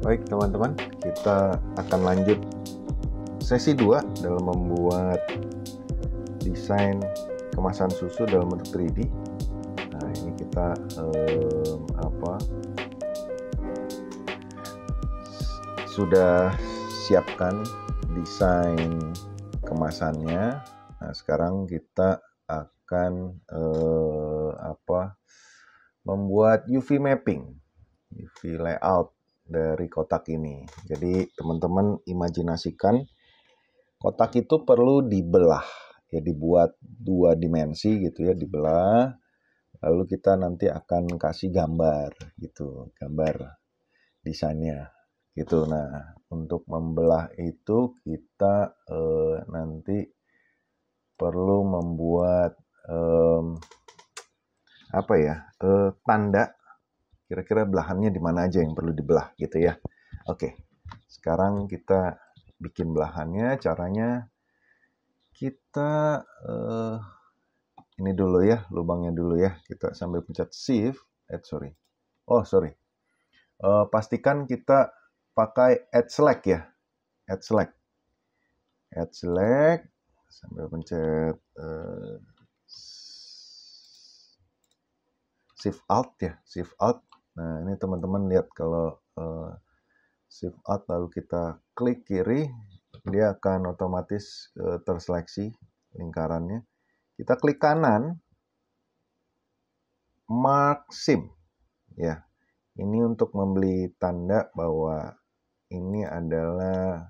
Baik teman-teman, kita akan lanjut sesi 2 dalam membuat desain kemasan susu dalam bentuk 3D. Nah, ini kita sudah siapkan desain kemasannya. Nah, sekarang kita akan membuat UV mapping, UV layout dari kotak ini. Jadi teman-teman imajinasikan kotak itu perlu dibelah, ya dibuat 2 dimensi gitu ya, dibelah. Lalu kita nanti akan kasih gambar gitu, gambar desainnya gitu. Nah, untuk membelah itu kita nanti perlu membuat tanda kira-kira belahannya di mana aja yang perlu dibelah gitu ya. Oke, sekarang kita bikin belahannya. Caranya kita ini dulu ya, lubangnya dulu ya. Kita sambil pencet shift. Pastikan kita pakai add select ya. Add select sambil pencet shift alt ya, shift alt. Nah, ini teman-teman lihat kalau shift alt lalu kita klik kiri, dia akan otomatis terseleksi lingkarannya. Kita klik kanan, mark sim ya. Ini untuk memberi tanda bahwa ini adalah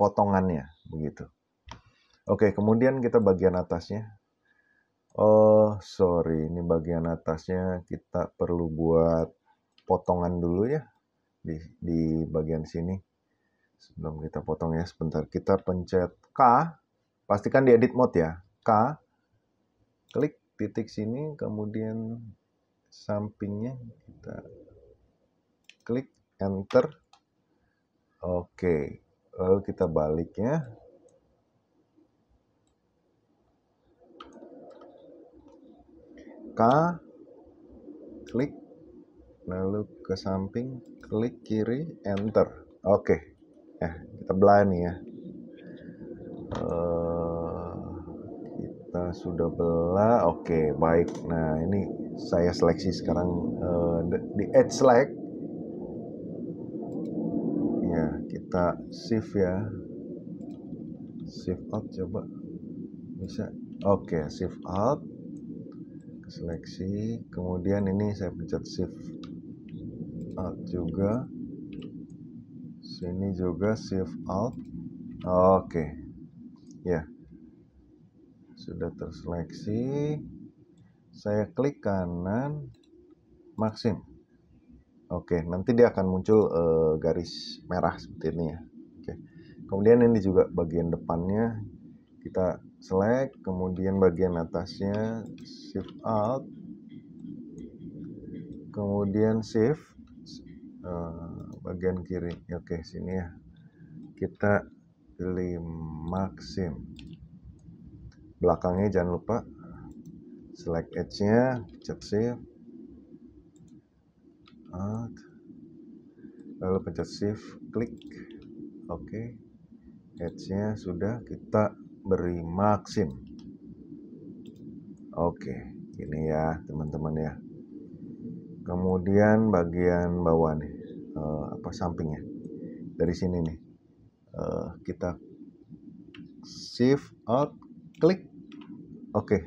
potongannya begitu. Oke, kemudian kita bagian atasnya. Ini bagian atasnya kita perlu buat potongan dulu ya di bagian sini. Sebelum kita potong ya, sebentar kita pencet K, pastikan di edit mode ya, K, klik titik sini, kemudian sampingnya kita klik enter. Oke, lalu kita balik ya. K, klik, lalu ke samping, klik kiri, enter. Oke, kita belah nih ya. Kita sudah belah. Oke, baik. Nah, ini saya seleksi sekarang di add select. Ya, kita shift ya. Shift alt coba. Bisa. Oke, shift alt. Seleksi, kemudian ini saya pencet shift alt juga, sini juga shift alt. Oke ya, sudah terseleksi. Saya klik kanan, maksim. Oke, nanti dia akan muncul garis merah seperti ini ya. Oke, kemudian ini juga bagian depannya kita select, kemudian bagian atasnya shift alt, kemudian shift bagian kiri. Oke, sini ya, kita pilih maksim. Belakangnya jangan lupa select edge-nya, pencet shift alt, lalu pencet shift klik. Oke, edge-nya sudah, kita beri maksim. Oke, ini ya teman-teman ya. Kemudian bagian bawah nih, sampingnya dari sini nih, kita shift alt klik. Oke,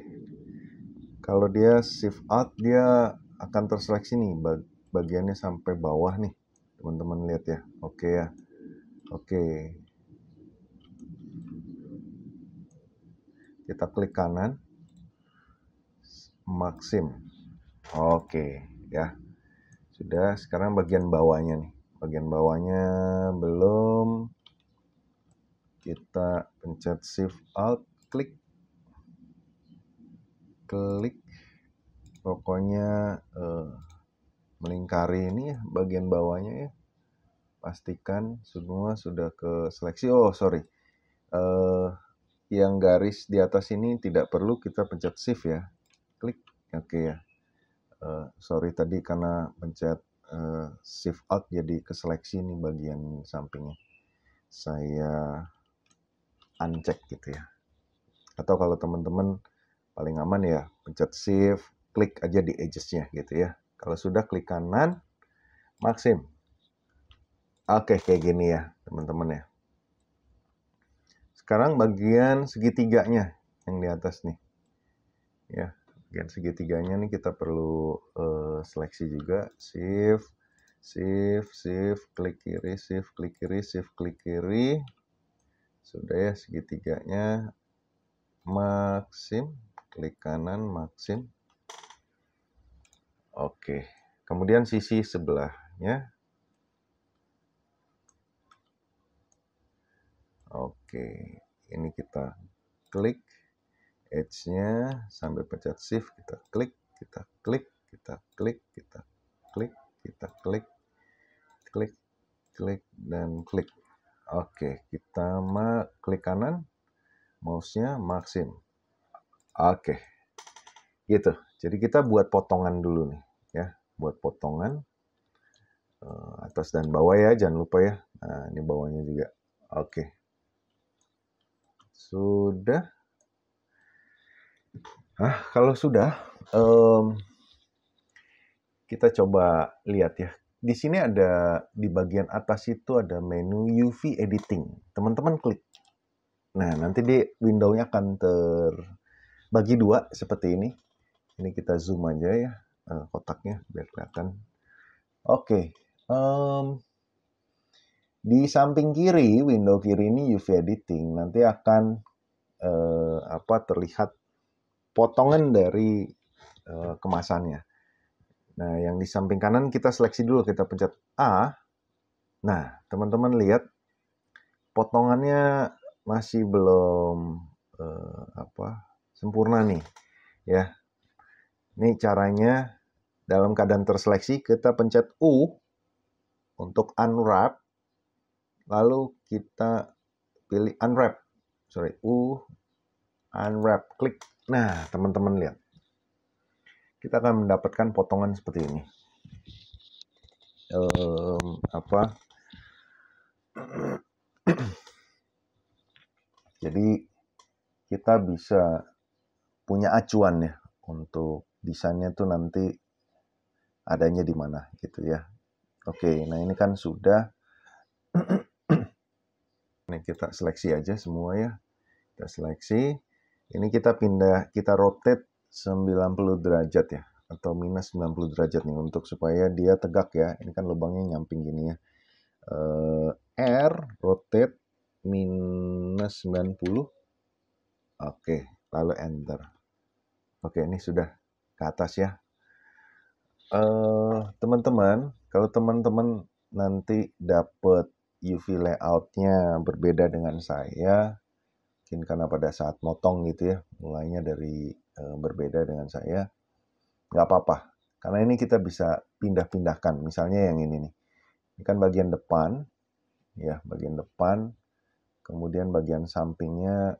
kalau dia shift alt dia akan terseleksi nih bagiannya sampai bawah nih, teman-teman lihat ya. Oke ya, oke, kita klik kanan, maksim. Oke ya, sudah. Sekarang bagian bawahnya nih, bagian bawahnya belum, kita pencet shift alt klik, pokoknya melingkari ini ya, bagian bawahnya ya. Pastikan semua sudah ke seleksi. Yang garis di atas ini tidak perlu, kita pencet shift ya, klik. Oke ya, tadi karena pencet shift alt jadi keseleksi nih bagian sampingnya. Saya uncheck gitu ya. Atau kalau teman-teman paling aman ya pencet shift, klik aja di edges-nya gitu ya. Kalau sudah klik kanan, maksim. Oke, kayak gini ya teman-teman ya. Sekarang bagian segitiganya yang di atas nih. Ya, bagian segitiganya nih kita perlu seleksi juga. Shift, klik kiri, shift, klik kiri, shift, klik kiri. Sudah ya segitiganya. Maksim, klik kanan, maksim. Oke, kemudian sisi sebelahnya. Oke, ini kita klik edge-nya sambil pencet shift, kita klik, kita klik, kita klik, kita klik, kita klik, klik, klik, dan klik. Oke, kita klik kanan, mouse-nya maksim. Oke, gitu. Jadi kita buat potongan dulu nih, ya, buat potongan atas dan bawah ya, jangan lupa ya. Nah, ini bawahnya juga. Oke, sudah. Kalau sudah, kita coba lihat ya. Di sini ada di bagian atas itu ada menu UV editing. Teman-teman klik. Nah, nanti di window-nya akan terbagi dua seperti ini. Ini kita zoom aja ya kotaknya biar kelihatan. Oke. Di samping kiri, window kiri ini UV editing. Nanti akan terlihat potongan dari kemasannya. Nah, yang di samping kanan kita seleksi dulu, kita pencet A. Nah, teman-teman lihat potongannya masih belum sempurna nih, ya. Ini caranya dalam keadaan terseleksi kita pencet U untuk unwrap, lalu kita pilih unwrap. Unwrap, klik. Nah, teman-teman lihat. Kita akan mendapatkan potongan seperti ini. Jadi kita bisa punya acuan ya untuk desainnya tuh nanti adanya di mana gitu ya. Oke, nah ini kan sudah. Ini kita seleksi aja semua ya. Kita seleksi. Ini kita pindah, kita rotate 90 derajat ya, atau minus 90 derajat nih untuk supaya dia tegak ya. Ini kan lubangnya nyamping gini ya. R rotate minus 90. Oke, lalu enter. Oke, ini sudah ke atas ya. Teman-teman, kalau teman-teman nanti dapat UV layout-nya berbeda dengan saya, mungkin karena pada saat motong gitu ya, mulainya dari berbeda dengan saya, nggak apa-apa. Karena ini kita bisa pindah-pindahkan. Misalnya yang ini nih, ini kan bagian depan, ya bagian depan, kemudian bagian sampingnya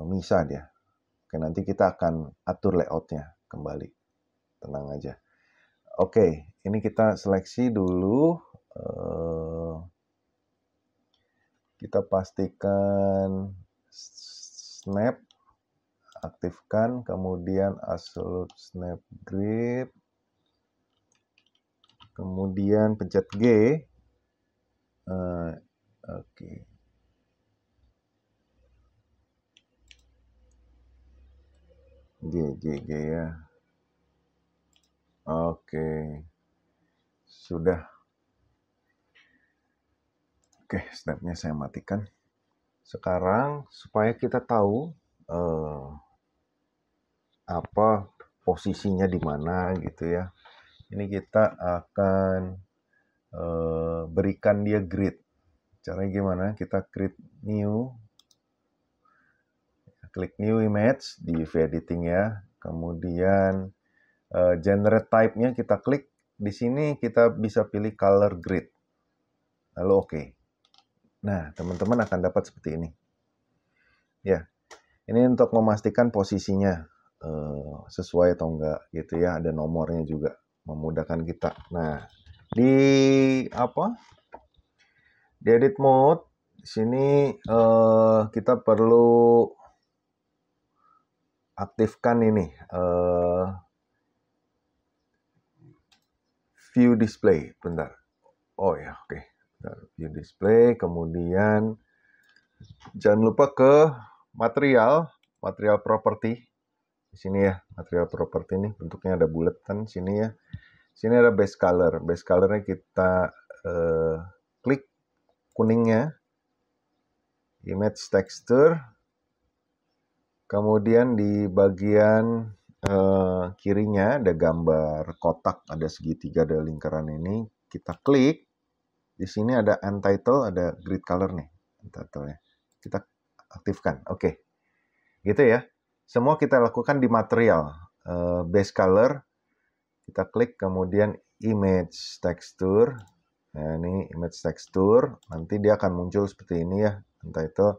misah dia. Oke, nanti kita akan atur layout-nya kembali. Tenang aja. Oke, ini kita seleksi dulu. Kita pastikan snap, aktifkan, kemudian absolute snap grip, kemudian pencet G. Oke. G ya. Oke. Sudah. Oke, snapnya saya matikan. Sekarang supaya kita tahu apa posisinya di mana gitu ya. Ini kita akan berikan dia grid. Caranya gimana? Kita create new, klik new image di UV editing ya. Kemudian generate type-nya kita klik. Di sini kita bisa pilih color grid. Lalu oke. Nah, teman-teman akan dapat seperti ini. Ya, ini untuk memastikan posisinya sesuai atau enggak gitu ya. Ada nomornya juga, memudahkan kita. Nah, Di apa? Di edit mode di sini kita perlu aktifkan ini view display. Bentar. Oh ya, oke. View display, kemudian jangan lupa ke material property. Di sini ya, material property ini bentuknya ada buletan sini ya. Sini ada base color. Base colornya kita klik kuningnya, image texture, kemudian di bagian kirinya ada gambar kotak, ada segitiga, ada lingkaran ini. Kita klik. Di sini ada untitled, ada grid color nih, untitled-nya. Kita aktifkan. Oke. Gitu ya. Semua kita lakukan di material. Base color, kita klik, kemudian image texture. Nah, ini image texture. Nanti dia akan muncul seperti ini ya. Untitled.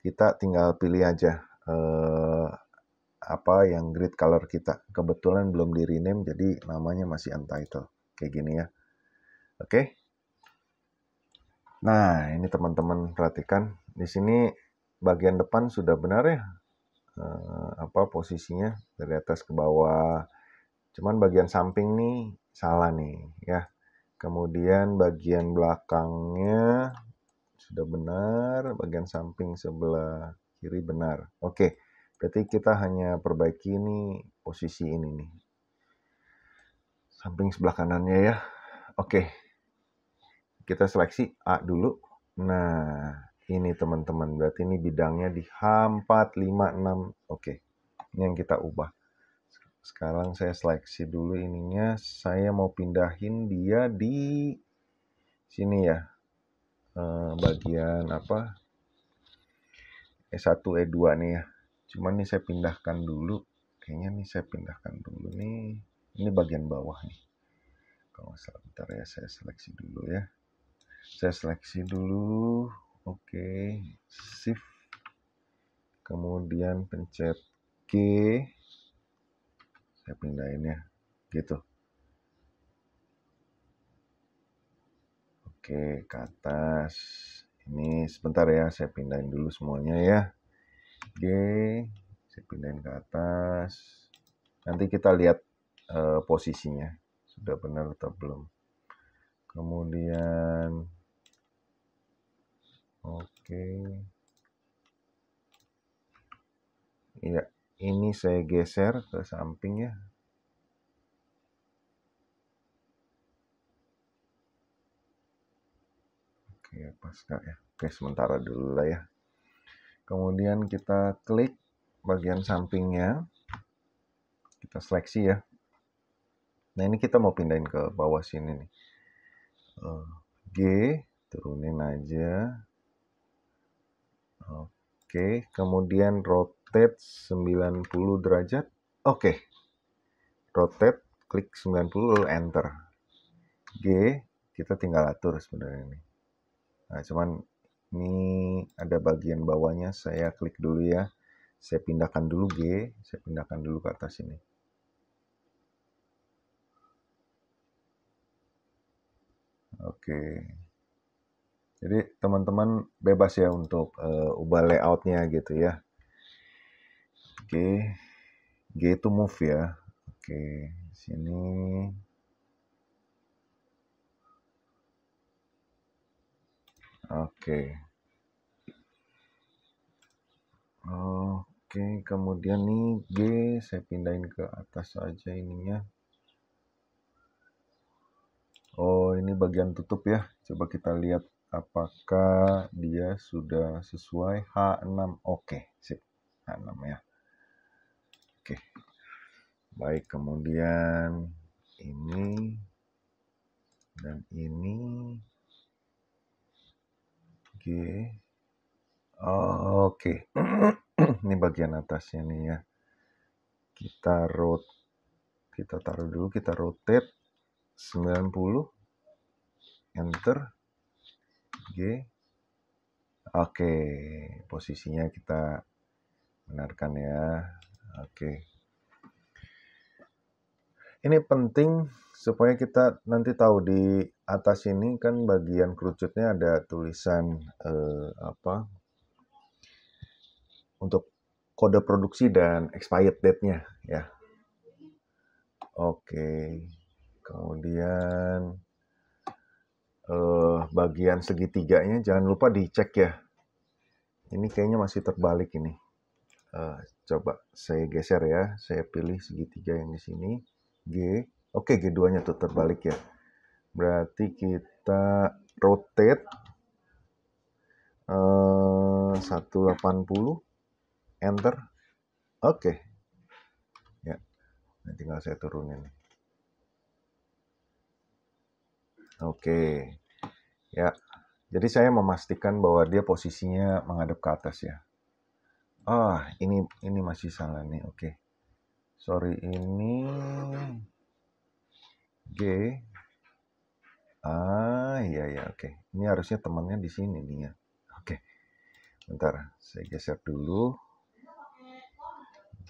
Kita tinggal pilih aja apa yang grid color kita. Kebetulan belum di rename, jadi namanya masih untitled. Kayak gini ya. Oke. Nah, ini teman-teman perhatikan. Di sini bagian depan sudah benar ya. Apa posisinya dari atas ke bawah. Cuman bagian samping nih salah nih ya. Kemudian bagian belakangnya sudah benar, bagian samping sebelah kiri benar. Oke. Berarti kita hanya perbaiki ini posisi ini nih. Samping sebelah kanannya ya. Oke. Kita seleksi A dulu. Nah, ini teman-teman. Berarti ini bidangnya di H456. Oke. Ini yang kita ubah. Sekarang saya seleksi dulu ininya. Saya mau pindahin dia di sini ya. Bagian apa? E1, E2 nih ya. Cuman nih saya pindahkan dulu. Kayaknya nih saya pindahkan dulu nih. Ini bagian bawah nih. Kalau salah, bentar ya, saya seleksi dulu ya. Saya seleksi dulu. Oke. Shift. Kemudian pencet G. Saya pindahin ya. Gitu. Oke, ke atas. Ini sebentar ya, saya pindahin dulu semuanya ya. G. Saya pindahin ke atas. Nanti kita lihat posisinya. Sudah benar atau belum. Kemudian oke. Iya, ini saya geser ke samping ya. Oke, pasca ya. Oke, sementara dulu lah ya. Kemudian kita klik bagian sampingnya. Kita seleksi ya. Nah, ini kita mau pindahin ke bawah sini nih. G, turunin aja. Oke, kemudian rotate 90 derajat. Oke. Rotate, klik 90 lalu enter. G, kita tinggal atur sebenarnya ini. Nah, cuman ini ada bagian bawahnya, saya klik dulu ya. Saya pindahkan dulu G, saya pindahkan dulu ke atas ini. Oke. Jadi teman-teman bebas ya untuk ubah layoutnya gitu ya. Oke. G itu move ya. Oke, sini. Oke. Oke, kemudian nih G saya pindahin ke atas aja ininya. Oh, ini bagian tutup ya. Coba kita lihat apakah dia sudah sesuai H6. Oke, sip. H6 ya. Oke. Baik, kemudian ini dan ini G. Oh, oke. Ini bagian atasnya nih ya. Kita taruh dulu, kita rotate 90. Enter. G. Oke, posisinya kita benarkan ya. Oke. Ini penting supaya kita nanti tahu di atas ini kan bagian kerucutnya ada tulisan untuk kode produksi dan expired date-nya ya. Oke. Kemudian bagian segitiganya jangan lupa dicek ya. Ini kayaknya masih terbalik ini. Coba saya geser ya. Saya pilih segitiga yang di sini. G. Oke, G2-nya tuh terbalik ya. Berarti kita rotate 180, enter. Oke. Ya. Nanti tinggal saya turunin. Oke. Ya. Jadi saya memastikan bahwa dia posisinya menghadap ke atas ya. Ini masih salah nih. Oke. Sorry, ini G. Iya, oke. Ini harusnya temannya di sini nih ya. Oke. Bentar, saya geser dulu.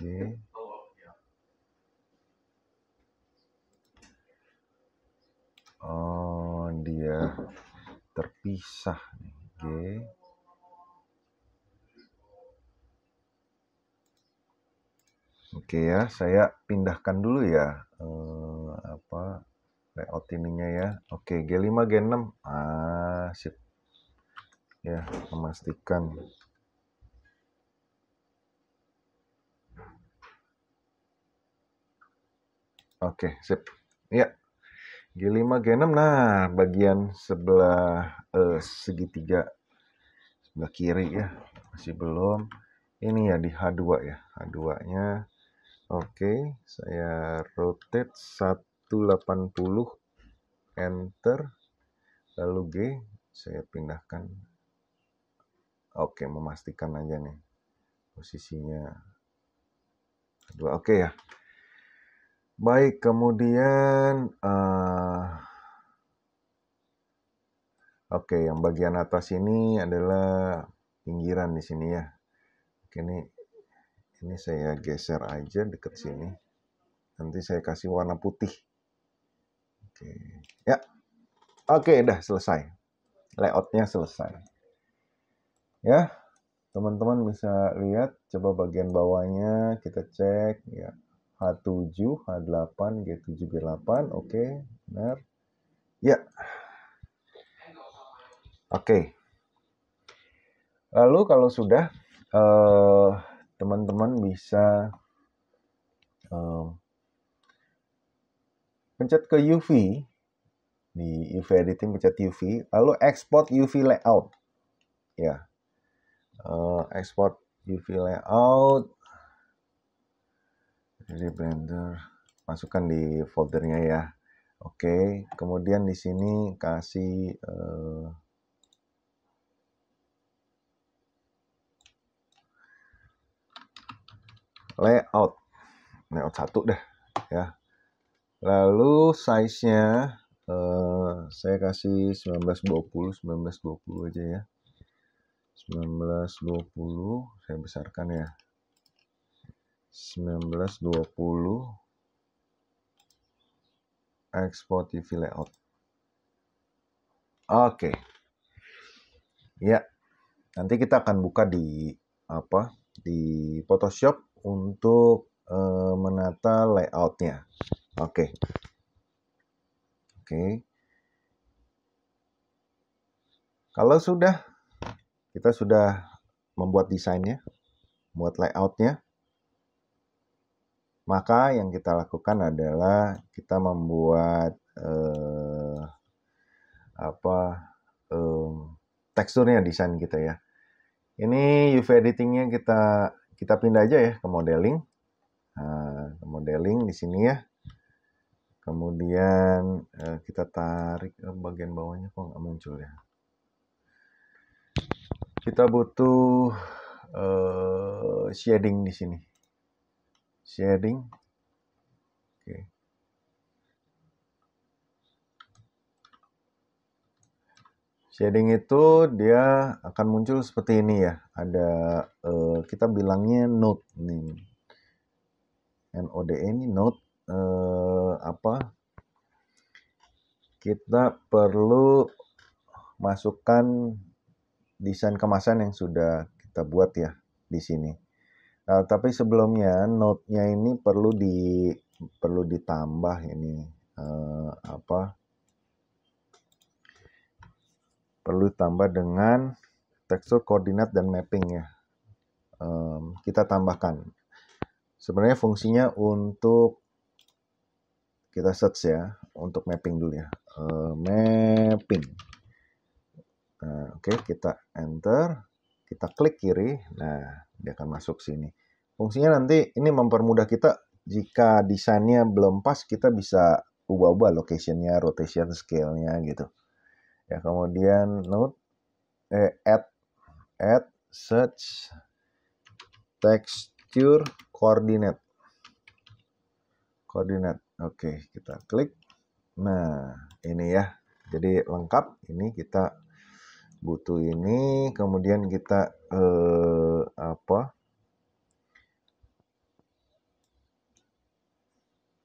G. Dia terpisah nih. G. Oke ya, saya pindahkan dulu ya. Layout ininya ya. Oke, G5, G6. Sip. Ya, memastikan. Oke, sip. Ya. G5, G6. Nah, bagian sebelah segitiga sebelah kiri ya. Masih belum. Ini ya di H2 ya. H2-nya. Oke, saya rotate 180, enter. Lalu G, saya pindahkan. Oke, memastikan aja nih posisinya. Oke ya. Baik, kemudian oke, yang bagian atas ini adalah pinggiran di sini ya. Oke, ini saya geser aja deket sini. Nanti saya kasih warna putih. Oke, ya. Oke, udah selesai. Layoutnya selesai. Ya, teman-teman bisa lihat. Coba bagian bawahnya kita cek ya. H7, H8, G7, G8. Oke, benar. Ya. Oke. Lalu kalau sudah, teman-teman bisa pencet ke UV. Di UV editing pencet UV. Lalu export UV layout. Ya. Export UV layout. Jadi Blender. Masukkan di foldernya ya. Oke. Kemudian di sini kasih layout 1 deh ya. Lalu size-nya saya kasih 1920 aja ya. 1920 saya besarkan ya. 1920 export UV layout. Oke. Ya. Nanti kita akan buka di Photoshop untuk menata layoutnya. Oke. Kalau kita sudah membuat desainnya, membuat layoutnya, maka yang kita lakukan adalah kita membuat teksturnya, desain kita ya. Ini UV editingnya kita pindah aja ya ke modeling. Nah, ke modeling di sini ya. Kemudian kita tarik bagian bawahnya kok nggak muncul ya. Kita butuh shading di sini. Shading. Oke. Shading itu dia akan muncul seperti ini ya. Ada kita bilangnya node nih. NODE ini node. kita perlu masukkan desain kemasan yang sudah kita buat ya di sini. Tapi sebelumnya note-nya ini perlu ditambah ini perlu tambah dengan tekstur koordinat dan mapping ya. Kita tambahkan. Sebenarnya fungsinya untuk kita search ya, untuk mapping dulu ya. Mapping. Nah, oke, kita enter, kita klik kiri. Nah, dia akan masuk sini. Fungsinya nanti ini mempermudah kita jika desainnya belum pas, kita bisa ubah-ubah location-nya, rotation scale-nya gitu. Ya, kemudian note add search texture coordinate. Oke, kita klik. Nah, ini ya. Jadi lengkap. Ini kita butuh ini, kemudian kita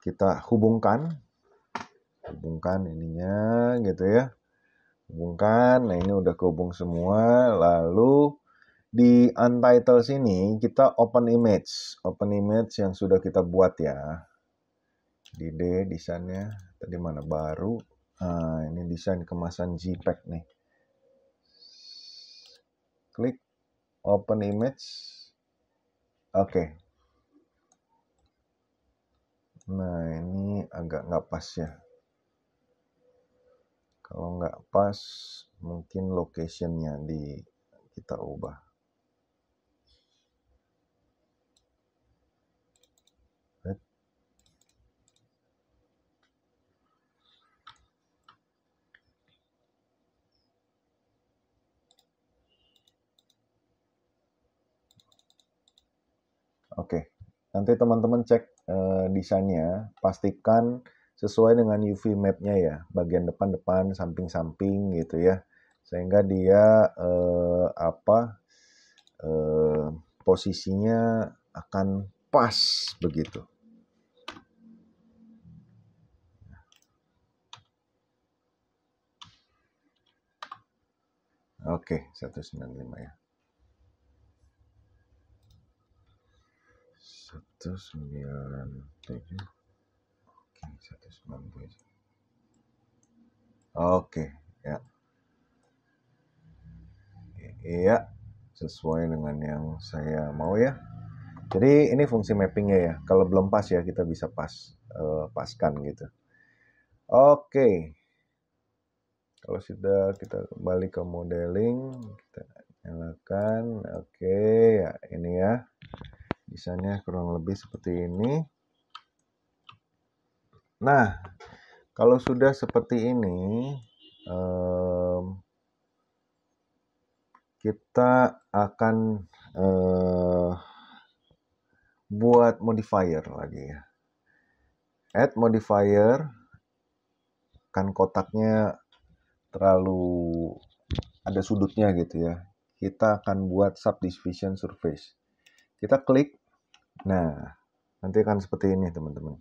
kita hubungkan ininya gitu ya. Hubungkan. Nah, ini udah kehubung semua. Lalu di untitled sini kita open image yang sudah kita buat ya. Di desainnya tadi mana baru. Nah, ini desain kemasan JPEG nih. Klik open image. Oke. Nah, ini agak nggak pas ya. Kalau nggak pas, mungkin location-nya kita ubah. Oke, nanti teman-teman cek desainnya, pastikan sesuai dengan UV map-nya ya, bagian depan-depan, samping-samping gitu ya, sehingga dia posisinya akan pas begitu. Oke, 195 ya. 197. Oke, 197. Oke, ya. Iya, sesuai dengan yang saya mau ya. Jadi ini fungsi mappingnya ya. Kalau belum pas ya kita bisa paskan gitu. Oke. Kalau sudah kita kembali ke modeling, kita nyalakan. Oke, ya ini ya. Desainnya kurang lebih seperti ini. Nah, kalau sudah seperti ini, kita akan buat modifier lagi ya. Add modifier, kan kotaknya terlalu ada sudutnya gitu ya. Kita akan buat subdivision surface. Kita klik. Nah, nanti akan seperti ini teman-teman.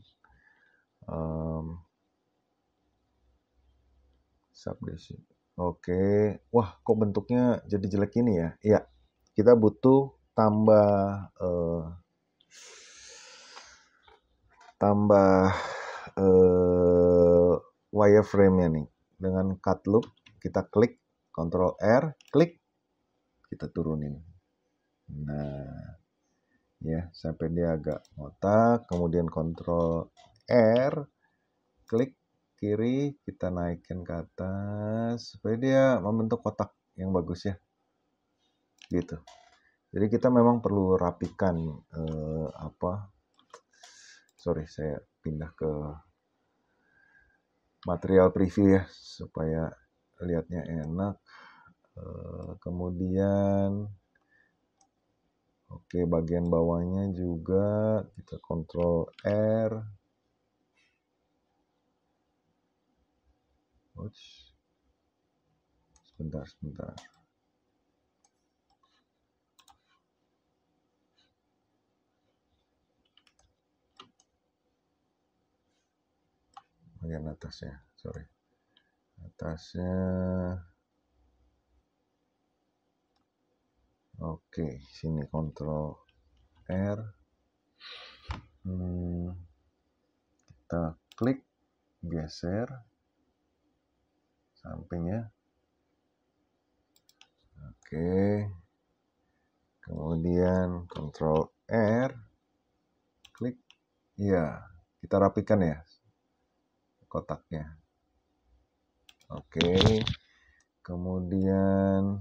Subdivision. Oke. Wah, kok bentuknya jadi jelek ini ya? Iya. Kita butuh tambah wireframe-nya nih. Dengan cut loop, kita klik, Ctrl R, klik, kita turunin. Nah, ya, sampai dia agak ngotak, kemudian Ctrl R, klik kiri, kita naikkan ke atas, supaya dia membentuk kotak yang bagus ya. Gitu. Jadi kita memang perlu rapikan sorry, saya pindah ke material preview ya supaya lihatnya enak. Kemudian oke, bagian bawahnya juga kita Ctrl R. Sebentar. bagian atasnya, sorry, atasnya. Oke, sini Ctrl R, kita klik, geser sampingnya. Oke, kemudian Ctrl R, klik, ya kita rapikan ya kotaknya. Oke, kemudian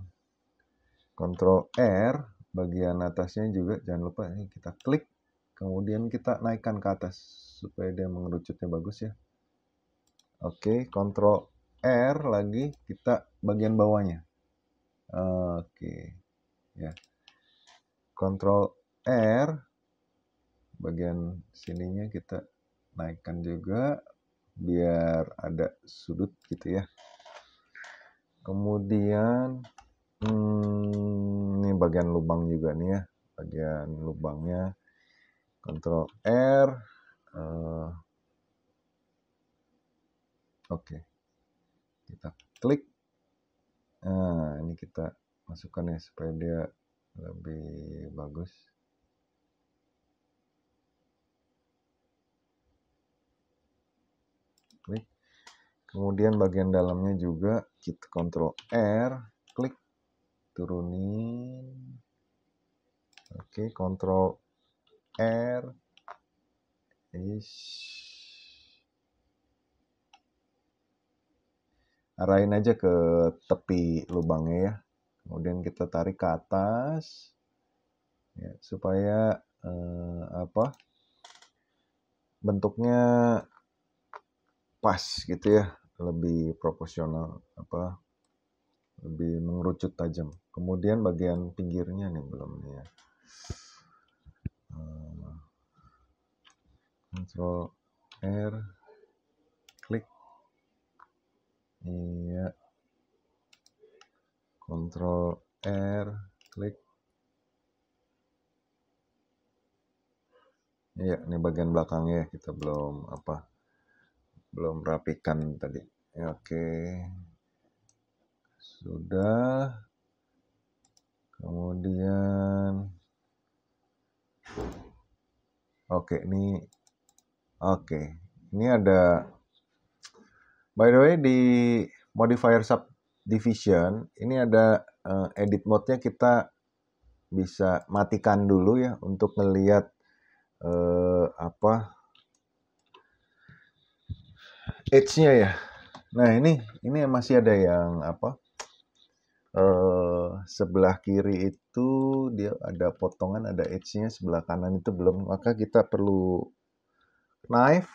Ctrl R, bagian atasnya juga jangan lupa ini kita klik, kemudian kita naikkan ke atas supaya dia mengerucutnya bagus ya. Oke, Ctrl R lagi, kita bagian bawahnya. Oke, ya. Ctrl R, bagian sininya kita naikkan juga biar ada sudut gitu ya. Kemudian ini bagian lubang juga nih ya, bagian lubangnya Ctrl R. Oke, kita klik. Nah, ini kita masukkan ya supaya dia lebih bagus. Klik. Kemudian bagian dalamnya juga kita Ctrl R, klik, turunin. Oke, Ctrl R. Arahin aja ke tepi lubangnya ya. Kemudian kita tarik ke atas ya, supaya bentuknya pas gitu ya, lebih proporsional, lebih mengerucut tajam. Kemudian bagian pinggirnya nih belum nih ya. Ctrl R, klik, iya, Ctrl R, klik, iya, ini bagian belakangnya kita belum rapikan tadi. Ya, oke, sudah. Kemudian ini ada, by the way, di modifier subdivision ini ada edit mode-nya, kita bisa matikan dulu ya untuk ngelihat edge-nya ya. Nah, ini masih ada yang sebelah kiri itu dia ada potongan, ada edge-nya, sebelah kanan itu belum, maka kita perlu knife,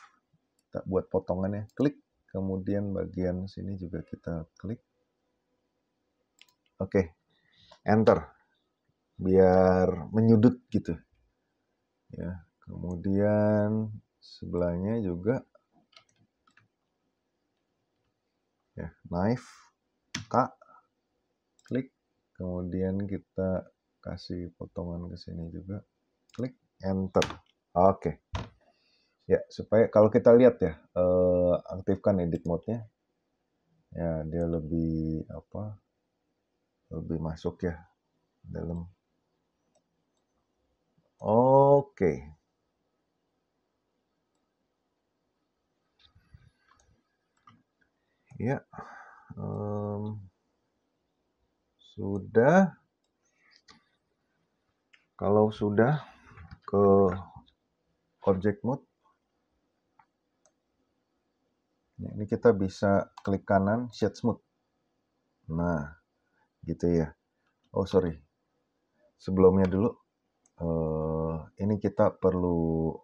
kita buat potongannya, klik, kemudian bagian sini juga kita klik. Oke, enter biar menyudut gitu ya. Kemudian sebelahnya juga ya, knife, K, klik, kemudian kita kasih potongan ke sini juga, klik, enter. Oke. Ya, supaya kalau kita lihat ya, aktifkan edit mode-nya. Ya, dia lebih lebih masuk ya dalam. Oke. Ya. Sudah. Kalau sudah, ke object mode. Ini kita bisa klik kanan, shade smooth. Nah, gitu ya. Oh, sorry. Sebelumnya dulu, ini kita perlu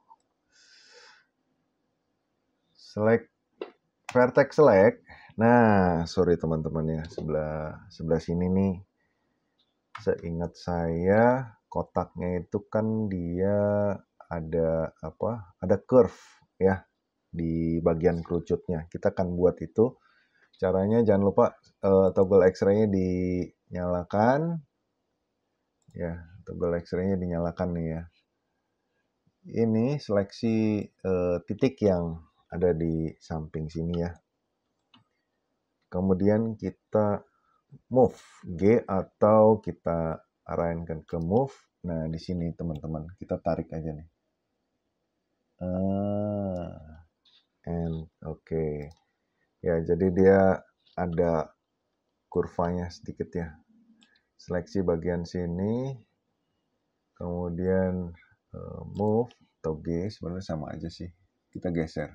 select vertex select. Nah, sorry teman-teman ya, sebelah sini nih. Seingat saya kotaknya itu kan dia ada ada curve ya di bagian kerucutnya. Kita akan buat itu. Caranya jangan lupa toggle X-ray-nya dinyalakan. Ya, toggle X-ray-nya dinyalakan nih ya. Ini seleksi titik yang ada di samping sini ya. Kemudian kita move G atau kita arahinkan ke move. Nah, di sini teman-teman, kita tarik aja nih. Oke. Ya, jadi dia ada kurvanya sedikit ya. Seleksi bagian sini, kemudian move atau G, sebenarnya sama aja sih. Kita geser.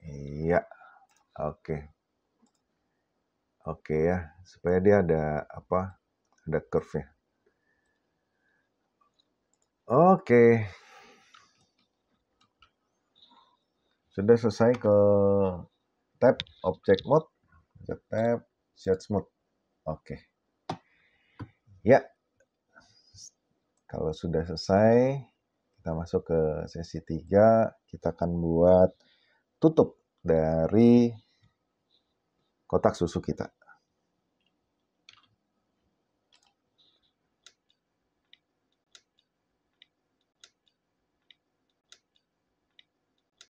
Iya, oke. Oke ya, supaya dia ada apa? Ada curve ya. Oke. Sudah selesai ke tab object mode, ke tab shot smooth. Oke. Ya. Kalau sudah selesai, kita masuk ke sesi 3, kita akan buat tutup dari kotak susu kita.